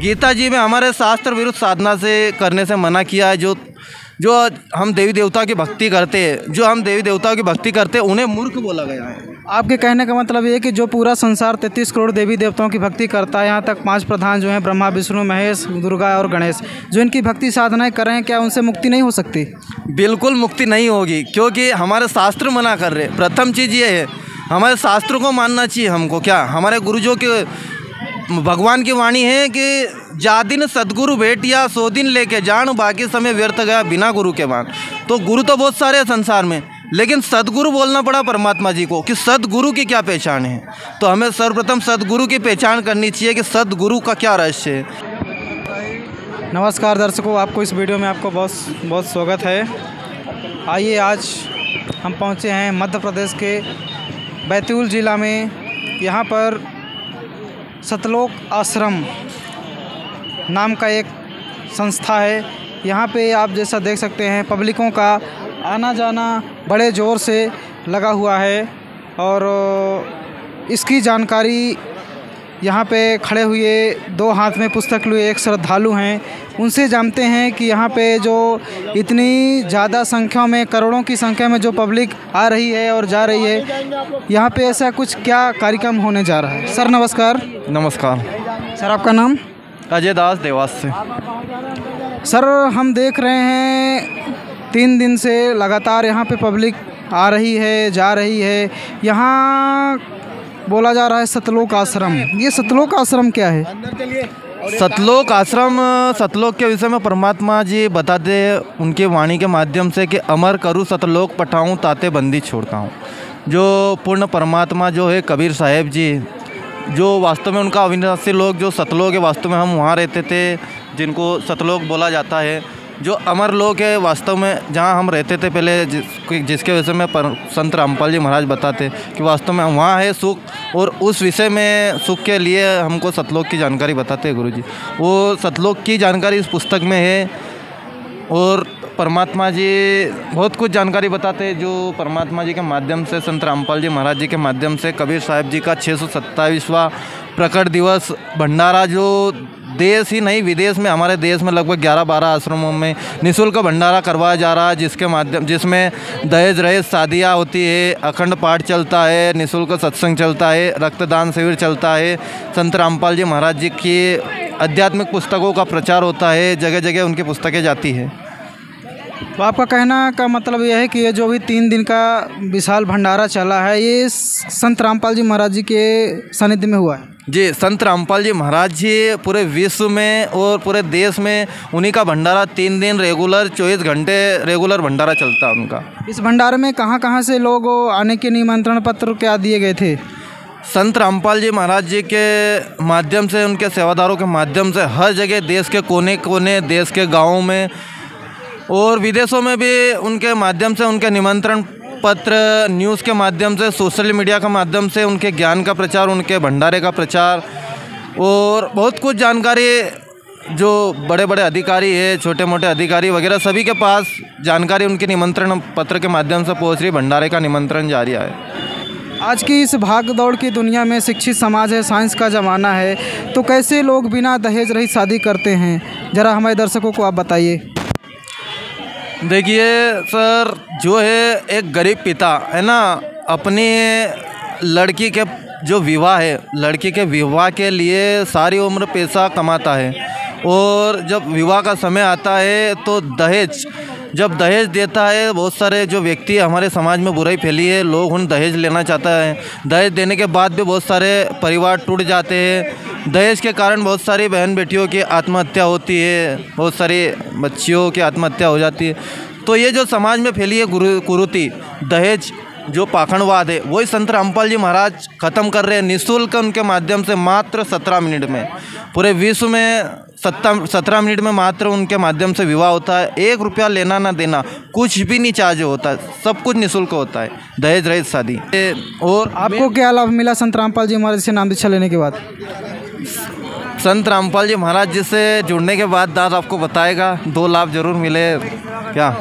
गीता जी में हमारे शास्त्र विरुद्ध साधना से करने से मना किया है। जो हम देवी देवता की भक्ति करते हैं, जो हम देवी देवताओं की भक्ति करते हैं, उन्हें मूर्ख बोला गया है। आपके कहने का मतलब ये है कि जो पूरा संसार 33 करोड़ देवी देवताओं की भक्ति करता है, यहाँ तक 5 प्रधान जो हैं ब्रह्मा विष्णु महेश दुर्गा और गणेश, जो इनकी भक्ति साधनाएं कर रहे हैं, क्या उनसे मुक्ति नहीं हो सकती? बिल्कुल मुक्ति नहीं होगी, क्योंकि हमारे शास्त्र मना कर रहे हैं। प्रथम चीज़ ये है, हमारे शास्त्रों को मानना चाहिए हमको। क्या हमारे गुरुजों के भगवान की वाणी है कि जा दिन सदगुरु भेटिया सो दिन लेके जान, बाकी समय व्यर्थ गया बिना गुरु के मान। तो गुरु तो बहुत सारे हैं संसार में, लेकिन सदगुरु बोलना पड़ा परमात्मा जी को कि सदगुरु की क्या पहचान है। तो हमें सर्वप्रथम सदगुरु की पहचान करनी चाहिए कि सदगुरु का क्या रहस्य है। नमस्कार दर्शकों, आपको इस वीडियो में आपको बहुत बहुत स्वागत है। आइए, आज हम पहुंचे हैं मध्य प्रदेश के बैतूल ज़िला में। यहाँ पर सतलोक आश्रम नाम का एक संस्था है। यहाँ पे आप जैसा देख सकते हैं, पब्लिकों का आना जाना बड़े ज़ोर से लगा हुआ है। और इसकी जानकारी यहाँ पे खड़े हुए 2 हाथ में पुस्तक लिए एक श्रद्धालु हैं, उनसे जानते हैं कि यहाँ पे जो इतनी ज़्यादा संख्या में, करोड़ों की संख्या में जो पब्लिक आ रही है और जा रही है, यहाँ पे ऐसा कुछ क्या कार्यक्रम होने जा रहा है। सर नमस्कार। नमस्कार सर, आपका नाम? अजय दास, देवास से। सर, हम देख रहे हैं 3 दिन से लगातार यहाँ पे पब्लिक आ रही है, जा रही है। यहाँ बोला जा रहा है सतलोक आश्रम। ये सतलोक आश्रम क्या है? सतलोक आश्रम, सतलोक के विषय में परमात्मा जी बताते हैं उनकी वाणी के माध्यम से कि अमर करूँ सतलोक पठाऊँ ताते बंदी छोड़ता हूँ। जो पूर्ण परमात्मा जो है कबीर साहेब जी, जो वास्तव में उनका अविनाशी लोक जो सतलोक है, वास्तव में हम वहाँ रहते थे, जिनको सतलोक बोला जाता है। जो अमर लोक है वास्तव में जहाँ हम रहते थे पहले, जिसके विषय में संत रामपाल जी महाराज बताते कि वास्तव में वहाँ है सुख, और उस विषय में सुख के लिए हमको सतलोक की जानकारी बताते हैं गुरुजी। वो सतलोक की जानकारी इस पुस्तक में है, और परमात्मा जी बहुत कुछ जानकारी बताते हैं, जो परमात्मा जी के माध्यम से, संत रामपाल जी महाराज जी के माध्यम से कबीर साहब जी का 627वां प्रकट दिवस भंडारा, जो देश ही नहीं विदेश में, हमारे देश में लगभग 11-12 आश्रमों में निःशुल्क भंडारा करवाया जा रहा है, जिसमें दहेज रहित शादियाँ होती है, अखंड पाठ चलता है, निःशुल्क सत्संग चलता है, रक्तदान शिविर चलता है, संत रामपाल जी महाराज जी की आध्यात्मिक पुस्तकों का प्रचार होता है, जगह जगह उनकी पुस्तकें जाती है। तो आपका कहना का मतलब यह है कि ये जो भी 3 दिन का विशाल भंडारा चला है, ये संत रामपाल जी महाराज जी के सानिध्य में हुआ है? जी, संत रामपाल जी महाराज जी पूरे विश्व में और पूरे देश में उन्हीं का भंडारा 3 दिन रेगुलर 24 घंटे रेगुलर भंडारा चलता है उनका। इस भंडारे में कहाँ से लोग आने के निमंत्रण पत्र क्या दिए गए थे? संत रामपाल जी महाराज जी के माध्यम से, उनके सेवादारों के माध्यम से हर जगह, देश के कोने कोने, देश के गाँवों में और विदेशों में भी उनके माध्यम से, उनके निमंत्रण पत्र, न्यूज़ के माध्यम से, सोशल मीडिया के माध्यम से उनके ज्ञान का प्रचार, उनके भंडारे का प्रचार, और बहुत कुछ जानकारी जो बड़े बड़े अधिकारी है, छोटे मोटे अधिकारी वगैरह, सभी के पास जानकारी उनके निमंत्रण पत्र के माध्यम से पहुँच रही। भंडारे का निमंत्रण जारी है। आज की इस भाग दौड़ की दुनिया में शिक्षित समाज है, साइंस का ज़माना है, तो कैसे लोग बिना दहेज रहित शादी करते हैं, ज़रा हमारे दर्शकों को आप बताइए। देखिए सर, जो है एक गरीब पिता है ना, अपनी लड़की के जो विवाह है, लड़की के विवाह के लिए सारी उम्र पैसा कमाता है, और जब विवाह का समय आता है तो जब दहेज देता है, बहुत सारे जो व्यक्ति हमारे समाज में बुराई फैली है, लोग उन दहेज लेना चाहता है। दहेज देने के बाद भी बहुत सारे परिवार टूट जाते हैं। दहेज के कारण बहुत सारी बहन बेटियों की आत्महत्या होती है, बहुत सारी बच्चियों की आत्महत्या हो जाती है। तो ये जो समाज में फैली है कुरीति, दहेज जो पाखंडवाद है, वही संत रामपाल जी महाराज ख़त्म कर रहे हैं निःशुल्क, उनके माध्यम से मात्र 17 मिनट में। पूरे विश्व में 17 मिनट में मात्र उनके माध्यम से विवाह होता है। 1 रुपया लेना ना देना, कुछ भी नहीं चार्ज होता है, सब कुछ निःशुल्क होता है, दहेज रहित शादी। और आपको क्या लाभ मिला संत रामपाल जी महाराज से नाम दीक्षा लेने के बाद? संत रामपाल जी महाराज जी से जुड़ने के बाद दास आपको बताएगा 2 लाभ जरूर मिले। क्या?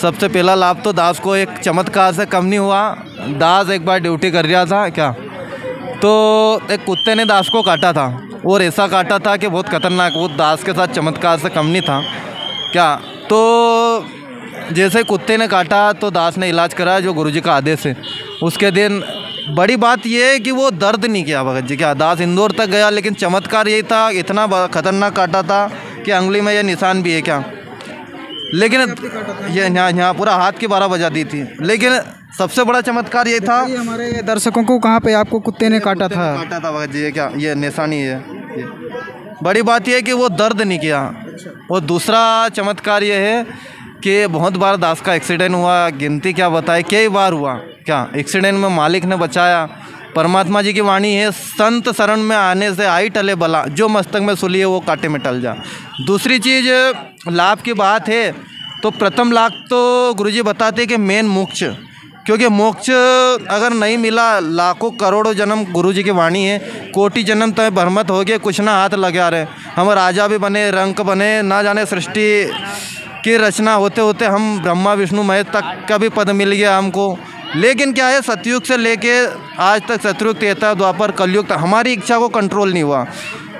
सबसे पहला लाभ तो दास को एक चमत्कार से कम नहीं हुआ। दास एक बार ड्यूटी कर रहा था क्या, तो एक कुत्ते ने दास को काटा था, और ऐसा काटा था कि बहुत खतरनाक, वो दास के साथ चमत्कार से कम नहीं था क्या। तो जैसे कुत्ते ने काटा तो दास ने इलाज कराया जो गुरुजी का आदेश है। उसके दिन बड़ी बात यह है कि वो दर्द नहीं किया भगत जी। क्या दास इंदौर तक गया, लेकिन चमत्कार यही था, इतना खतरनाक काटा था कि अंगुली में यह निशान भी है क्या, लेकिन ये यहाँ पूरा हाथ की 12 बजा दी थी। लेकिन सबसे बड़ा चमत्कार ये था, हमारे दर्शकों को कहाँ पे आपको कुत्ते ने काटा था भगत जी, ये क्या, ये निशानी है। बड़ी बात यह है कि वो दर्द नहीं किया। और दूसरा चमत्कार ये है कि बहुत बार दास का एक्सीडेंट हुआ, गिनती क्या बताए, कई बार हुआ क्या एक्सीडेंट में मालिक ने बचाया। परमात्मा जी की वाणी है, संत शरण में आने से आई टले बला, जो मस्तक में सुली है वो कांटे में टल जा। दूसरी चीज़ लाभ की बात है तो प्रथम लाभ तो गुरुजी बताते हैं कि मेन मोक्ष, क्योंकि मोक्ष अगर नहीं मिला, लाखों करोड़ों जन्म गुरुजी की वाणी है, कोटि जन्म तय भ्रमत हो गए, कुछ ना हाथ लगा रहे, हम राजा भी बने, रंक बने, ना जाने सृष्टि की रचना होते होते हम ब्रह्मा विष्णु महेश तक का भी पद मिल गया हमको। लेकिन क्या है, सतयुग से लेके आज तक, सतयुग, त्रेता, द्वापर, कलयुग तक हमारी इच्छा को कंट्रोल नहीं हुआ।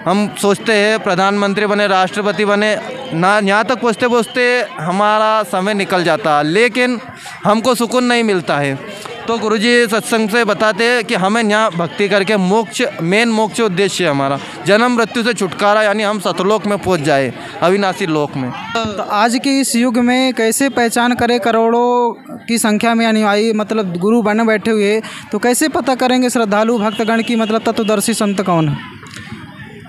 हम सोचते हैं प्रधानमंत्री बने, राष्ट्रपति बने, ना यहाँ तक पहुँचते पहुँचते हमारा समय निकल जाता, लेकिन हमको सुकून नहीं मिलता है। तो गुरुजी सत्संग से बताते हैं कि हमें यहाँ भक्ति करके मोक्ष, मेन मोक्ष उद्देश्य है हमारा, जन्म मृत्यु से छुटकारा, यानी हम सतलोक में पहुँच जाए, अविनाशी लोक में। तो आज के इस युग में कैसे पहचान करें, करोड़ों की संख्या में अनुयायी मतलब गुरु बने बैठे हुए, तो कैसे पता करेंगे श्रद्धालु भक्तगण की मतलब तत्वदर्शी संत कौन है?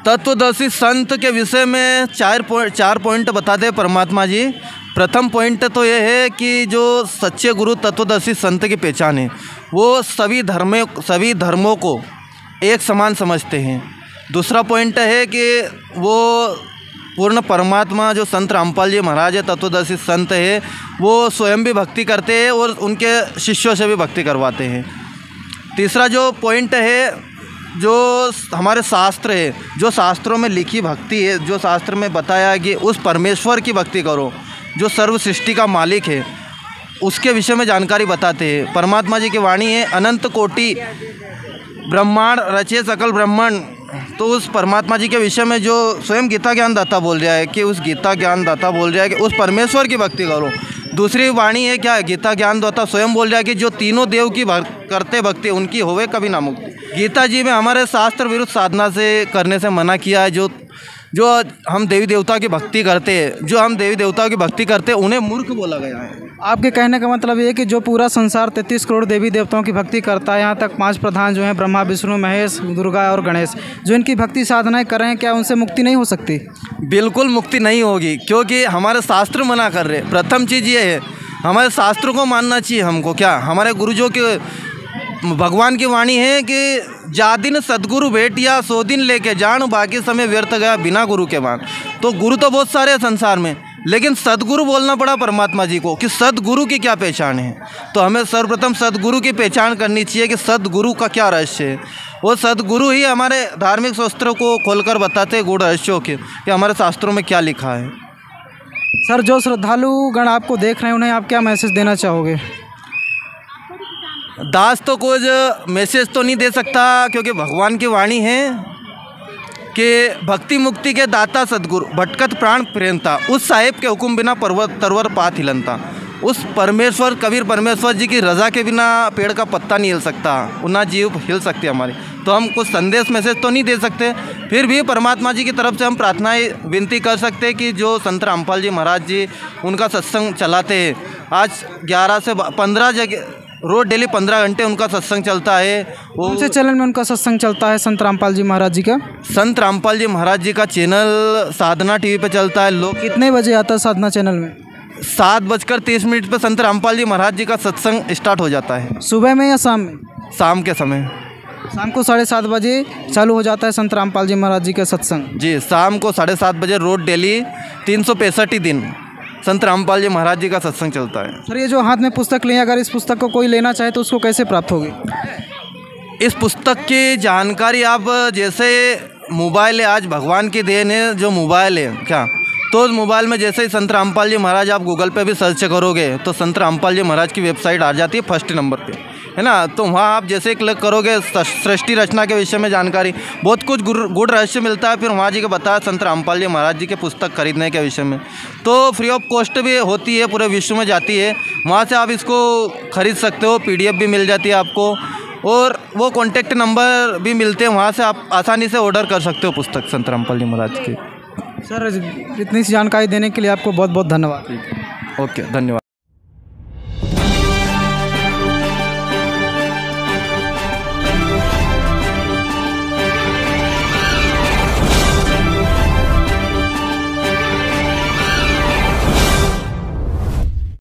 तत्वदर्शी संत के विषय में चार पॉइंट बताते परमात्मा जी। प्रथम पॉइंट तो ये है कि जो सच्चे गुरु तत्वदर्शी संत की पहचान है, वो सभी धर्मों को एक समान समझते हैं। दूसरा पॉइंट है कि वो पूर्ण परमात्मा, जो संत रामपाल जी महाराज है, तत्वदर्शी संत है, वो स्वयं भी भक्ति करते हैं और उनके शिष्यों से भी भक्ति करवाते हैं। तीसरा जो पॉइंट है, जो हमारे शास्त्र है, जो शास्त्रों में लिखी भक्ति है, जो शास्त्र में बताया है कि उस परमेश्वर की भक्ति करो जो सर्व सृष्टि का मालिक है, उसके विषय में जानकारी बताते हैं। परमात्मा जी की वाणी है, अनंत कोटि ब्रह्मांड रचे सकल ब्रह्मांड, तो उस परमात्मा जी के विषय में जो स्वयं गीता ज्ञान दाता बोल रहा है कि उस गीता ज्ञान दाता बोल रहा है कि उस परमेश्वर की भक्ति करो। दूसरी वाणी है क्या, गीता ज्ञान दाता स्वयं बोल रहा है कि जो तीनों देव की करते भक्ति उनकी होवे कभी ना मुक्ति। गीता जी में हमारे शास्त्र विरुद्ध साधना से करने से मना किया है। जो हम देवी देवता की भक्ति करते हैं, जो हम देवी देवताओं की भक्ति करते हैं, उन्हें मूर्ख बोला गया है। आपके कहने का मतलब ये है कि जो पूरा संसार 33 करोड़ देवी देवताओं की भक्ति करता है, यहाँ तक 5 प्रधान जो हैं ब्रह्मा विष्णु महेश दुर्गा और गणेश, जो इनकी भक्ति साधनाएं कर रहे हैं, क्या उनसे मुक्ति नहीं हो सकती? बिल्कुल मुक्ति नहीं होगी, क्योंकि हमारे शास्त्र मना कर रहे हैं। प्रथम चीज़ ये है, हमारे शास्त्रों को मानना चाहिए हमको। क्या हमारे गुरुजों के भगवान की वाणी है कि जा दिन सदगुरु भेटिया सो दिन लेके जान, बाकी समय व्यर्थ गया बिना गुरु के मान। तो गुरु तो बहुत सारे हैं संसार में, लेकिन सदगुरु बोलना पड़ा परमात्मा जी को कि सदगुरु की क्या पहचान है। तो हमें सर्वप्रथम सदगुरु की पहचान करनी चाहिए कि सदगुरु का क्या रहस्य है। वो सदगुरु ही हमारे धार्मिक शास्त्रों को खोलकर बताते हैं गूढ़ रहस्यों के कि हमारे शास्त्रों में क्या लिखा है। सर, जो श्रद्धालु गण आपको देख रहे हैं, उन्हें आप क्या मैसेज देना चाहोगे? दास तो कुछ मैसेज तो नहीं दे सकता, क्योंकि भगवान की वाणी है कि भक्ति मुक्ति के दाता सदगुरु भटकत प्राण प्रेरता, उस साहेब के हुक्म बिना पर्वत तरवर पात हिलनता। उस परमेश्वर कबीर परमेश्वर जी की रज़ा के बिना पेड़ का पत्ता नहीं हिल सकता, ना जीव हिल सकती हमारी। तो हम कुछ संदेश मैसेज तो नहीं दे सकते, फिर भी परमात्मा जी की तरफ से हम प्रार्थनाएं विनती कर सकते हैं कि जो संत रामपाल जी महाराज जी उनका सत्संग चलाते हैं, आज 11 से 15 जगह रोज डेली 15 घंटे उनका सत्संग चलता है। वो कौन से चैनल में उनका सत्संग चलता है संत रामपाल जी महाराज जी का? संत रामपाल जी महाराज जी का चैनल साधना टीवी पे चलता है। लोग कितने बजे आता है साधना चैनल में? 7:30 पे संत रामपाल जी महाराज जी का सत्संग स्टार्ट हो जाता है। सुबह में या शाम में? शाम के समय, शाम को 7:30 बजे चालू हो जाता है संत रामपाल जी महाराज जी का सत्संग। जी, शाम को 7:30 बजे रोज डेली 365 दिन संत रामपाल जी महाराज जी का सत्संग चलता है। सर, ये जो हाथ में पुस्तक लें, अगर इस पुस्तक को कोई लेना चाहे तो उसको कैसे प्राप्त होगी? इस पुस्तक की जानकारी आप जैसे मोबाइल है, आज भगवान की देन है जो मोबाइल है क्या, तो उस मोबाइल में जैसे ही संत रामपाल जी महाराज आप गूगल पे भी सर्च करोगे तो संत रामपाल जी महाराज की वेबसाइट आ जाती है फर्स्ट नंबर पे। है ना। तो वहाँ आप जैसे क्लिक करोगे सृष्टि रचना के विषय में जानकारी, बहुत कुछ गुड़ रहस्य मिलता है। फिर वहाँ जी के बताया संत रामपाल जी महाराज जी के पुस्तक खरीदने के विषय में, तो फ्री ऑफ कॉस्ट भी होती है, पूरे विश्व में जाती है। वहाँ से आप इसको खरीद सकते हो, PDF भी मिल जाती है आपको, और वो कॉन्टेक्ट नंबर भी मिलते हैं, वहाँ से आप आसानी से ऑर्डर कर सकते हो पुस्तक संत रामपाल जी महाराज की। सर इतनी सी जानकारी देने के लिए आपको बहुत बहुत धन्यवाद। ओके, धन्यवाद।